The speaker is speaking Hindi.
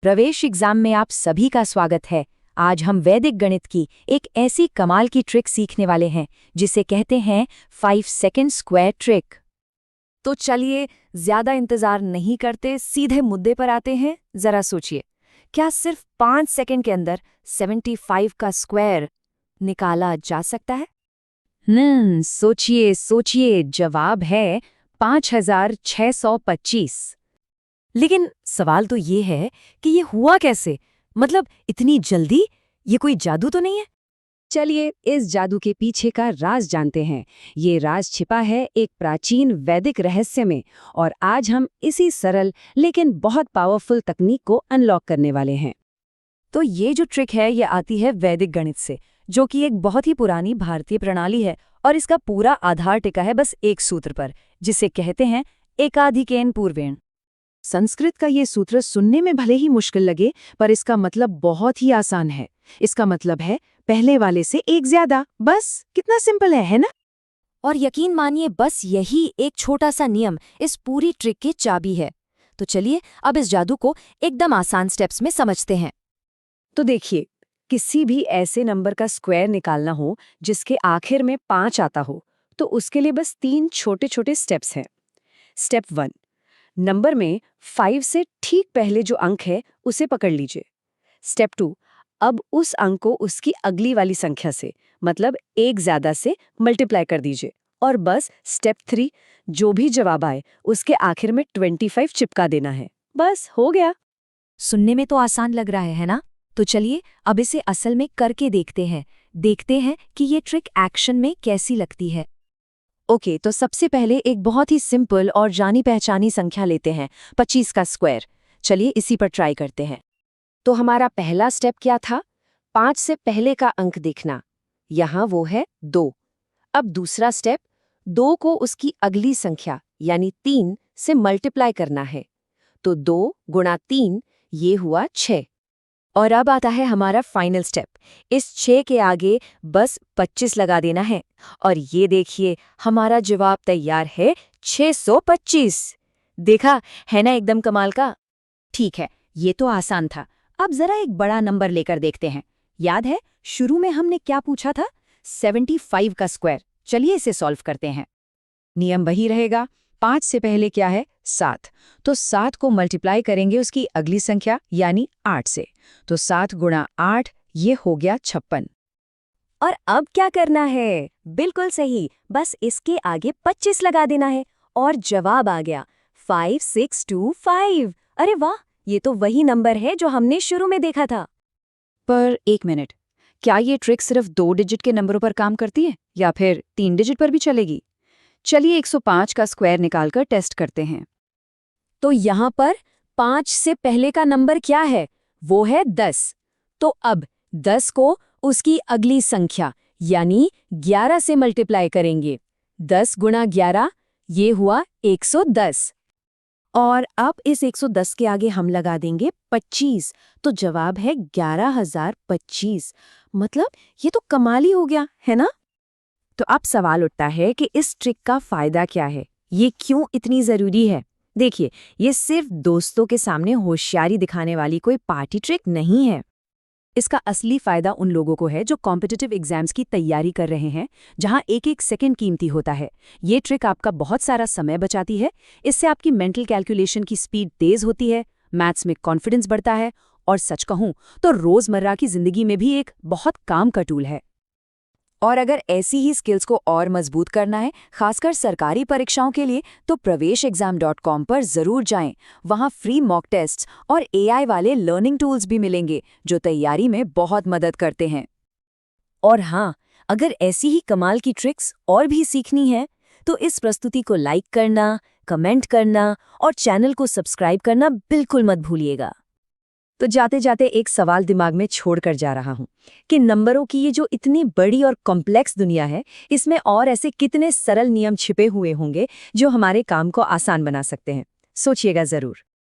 प्रवेश एग्जाम में आप सभी का स्वागत है। आज हम वैदिक गणित की एक ऐसी कमाल की ट्रिक सीखने वाले हैं जिसे कहते हैं 5 सेकंड स्क्वायर ट्रिक। तो चलिए ज्यादा इंतजार नहीं करते, सीधे मुद्दे पर आते हैं। जरा सोचिए, क्या सिर्फ 5 सेकंड के अंदर 75 का स्क्वायर निकाला जा सकता है? सोचिए सोचिए, जवाब है 5625। लेकिन सवाल तो ये है कि ये हुआ कैसे? मतलब इतनी जल्दी? ये कोई जादू तो नहीं है? चलिए इस जादू के पीछे का राज जानते हैं। ये राज छिपा है एक प्राचीन वैदिक रहस्य में, और आज हम इसी सरल लेकिन बहुत पावरफुल तकनीक को अनलॉक करने वाले हैं। तो ये जो ट्रिक है ये आती है वैदिक गणित से, जो कि एक बहुत ही पुरानी भारतीय प्रणाली है, और इसका पूरा आधार टिका है बस एक सूत्र पर, जिसे कहते हैं एकाधिकेन पूर्वेण। संस्कृत का ये सूत्र सुनने में भले ही मुश्किल लगे, पर इसका मतलब बहुत ही आसान है। इसका मतलब है पहले वाले से एक ज्यादा। बस कितना सिंपल है ना? और यकीन मानिए, बस यही एक छोटा सा नियम इस पूरी ट्रिक की चाबी है। तो चलिए अब इस जादू को एकदम आसान स्टेप्स में समझते हैं। तो देखिए, किसी भी ऐसे नंबर का स्क्वायर निकालना हो जिसके आखिर में 5 आता हो, तो उसके लिए बस 3 छोटे छोटे स्टेप्स हैं। स्टेप 1, नंबर में 5 से ठीक पहले जो अंक है उसे पकड़ लीजिए। स्टेप 2, अब उस अंक को उसकी अगली वाली संख्या से, मतलब एक ज्यादा से मल्टीप्लाई कर दीजिए। और बस स्टेप 3, जो भी जवाब आए उसके आखिर में 25 चिपका देना है। बस हो गया। सुनने में तो आसान लग रहा है ना? तो चलिए अब इसे असल में करके देखते हैं कि ये ट्रिक एक्शन में कैसी लगती है। ओके, तो सबसे पहले एक बहुत ही सिंपल और जानी पहचानी संख्या लेते हैं, 25 का स्क्वायर। चलिए इसी पर ट्राई करते हैं। तो हमारा पहला स्टेप क्या था? 5 से पहले का अंक देखना। यहाँ वो है 2। अब दूसरा स्टेप, 2 को उसकी अगली संख्या यानी 3 से मल्टीप्लाई करना है। तो 2 गुणा 3, ये हुआ 6। और अब आता है हमारा फाइनल स्टेप। इस 6 के आगे बस 25 लगा देना है, और ये देखिए हमारा जवाब तैयार है, 625। देखा है ना, एकदम कमाल का। ठीक है, ये तो आसान था। अब जरा एक बड़ा नंबर लेकर देखते हैं। याद है शुरू में हमने क्या पूछा था? 75 का स्क्वायर। चलिए इसे सॉल्व करते हैं। नियम वही रहेगा, 5 से पहले क्या है? 7। तो 7 को मल्टीप्लाई करेंगे उसकी अगली संख्या यानी 8 से। तो 7 गुणा 8, ये हो गया 56। और अब क्या करना है? बिल्कुल सही, बस इसके आगे 25 लगा देना है और जवाब आ गया 5625। अरे वाह, ये तो वही नंबर है जो हमने शुरू में देखा था। पर एक मिनट, क्या ये ट्रिक सिर्फ 2 डिजिट के नंबरों पर काम करती है या फिर 3 डिजिट पर भी चलेगी? चलिए 105 का स्क्वायर निकालकर टेस्ट करते हैं। तो यहाँ पर 5 से पहले का नंबर क्या है? वो है 10। तो अब 10 को उसकी अगली संख्या यानी 11 से मल्टीप्लाई करेंगे। 10 गुणा 11, ये हुआ 110। और अब इस 110 के आगे हम लगा देंगे 25। तो जवाब है 11025। मतलब ये तो कमाल ही हो गया, है ना? तो अब सवाल उठता है कि इस ट्रिक का फायदा क्या है? ये क्यों इतनी जरूरी है? देखिए, ये सिर्फ दोस्तों के सामने होशियारी दिखाने वाली कोई पार्टी ट्रिक नहीं है। इसका असली फायदा उन लोगों को है जो कॉम्पिटिटिव एग्जाम्स की तैयारी कर रहे हैं, जहां एक एक सेकंड कीमती होता है। ये ट्रिक आपका बहुत सारा समय बचाती है। इससे आपकी मेंटल कैलकुलेशन की स्पीड तेज होती है, मैथ्स में कॉन्फिडेंस बढ़ता है, और सच कहूं तो रोजमर्रा की जिंदगी में भी एक बहुत काम का टूल है। और अगर ऐसी ही स्किल्स को और मजबूत करना है, खासकर सरकारी परीक्षाओं के लिए, तो praveshexam.com पर जरूर जाएं। वहां फ्री मॉक टेस्ट्स और AI वाले लर्निंग टूल्स भी मिलेंगे जो तैयारी में बहुत मदद करते हैं। और हाँ, अगर ऐसी ही कमाल की ट्रिक्स और भी सीखनी है तो इस प्रस्तुति को लाइक करना, कमेंट करना और चैनल को सब्सक्राइब करना बिल्कुल मत भूलिएगा। तो जाते जाते एक सवाल दिमाग में छोड़कर जा रहा हूं कि नंबरों की ये जो इतनी बड़ी और कॉम्प्लेक्स दुनिया है, इसमें और ऐसे कितने सरल नियम छिपे हुए होंगे जो हमारे काम को आसान बना सकते हैं। सोचिएगा जरूर।